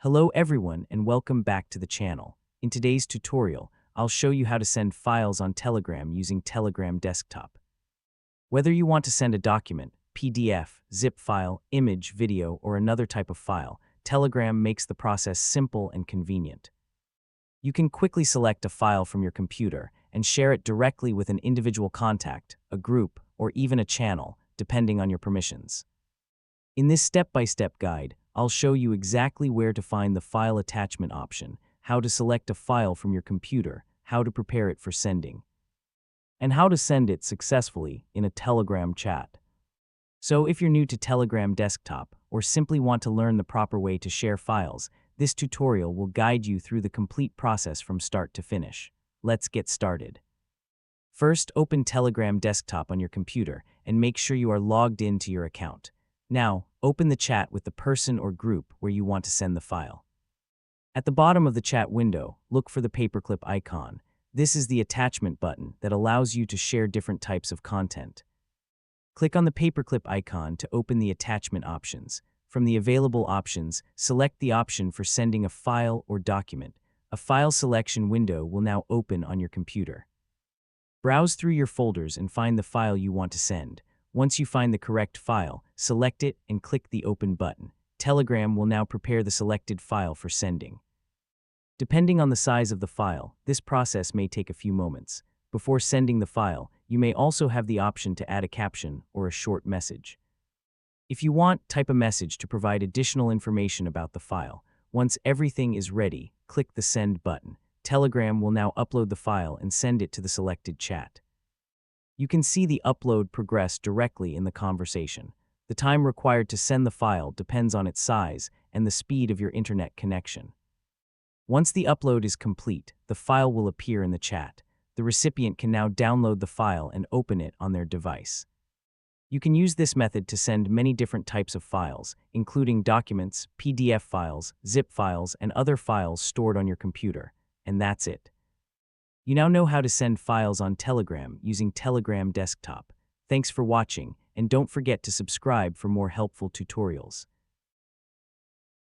Hello everyone and welcome back to the channel. In today's tutorial, I'll show you how to send files on Telegram using Telegram Desktop. Whether you want to send a document, PDF, zip file, image, video, or another type of file, Telegram makes the process simple and convenient. You can quickly select a file from your computer and share it directly with an individual contact, a group, or even a channel, depending on your permissions. In this step-by-step guide, I'll show you exactly where to find the file attachment option, how to select a file from your computer, how to prepare it for sending, and how to send it successfully in a Telegram chat. So if you're new to Telegram Desktop or simply want to learn the proper way to share files, this tutorial will guide you through the complete process from start to finish. Let's get started. First, open Telegram Desktop on your computer and make sure you are logged into your account. Now, open the chat with the person or group where you want to send the file. At the bottom of the chat window, look for the paperclip icon. This is the attachment button that allows you to share different types of content. Click on the paperclip icon to open the attachment options. From the available options, select the option for sending a file or document. A file selection window will now open on your computer. Browse through your folders and find the file you want to send. Once you find the correct file, select it and click the Open button. Telegram will now prepare the selected file for sending. Depending on the size of the file, this process may take a few moments. Before sending the file, you may also have the option to add a caption or a short message. If you want, type a message to provide additional information about the file. Once everything is ready, click the Send button. Telegram will now upload the file and send it to the selected chat. You can see the upload progress directly in the conversation. The time required to send the file depends on its size and the speed of your internet connection. Once the upload is complete, the file will appear in the chat. The recipient can now download the file and open it on their device. You can use this method to send many different types of files, including documents, PDF files, zip files, and other files stored on your computer. And that's it. You now know how to send files on Telegram using Telegram Desktop. Thanks for watching, and don't forget to subscribe for more helpful tutorials.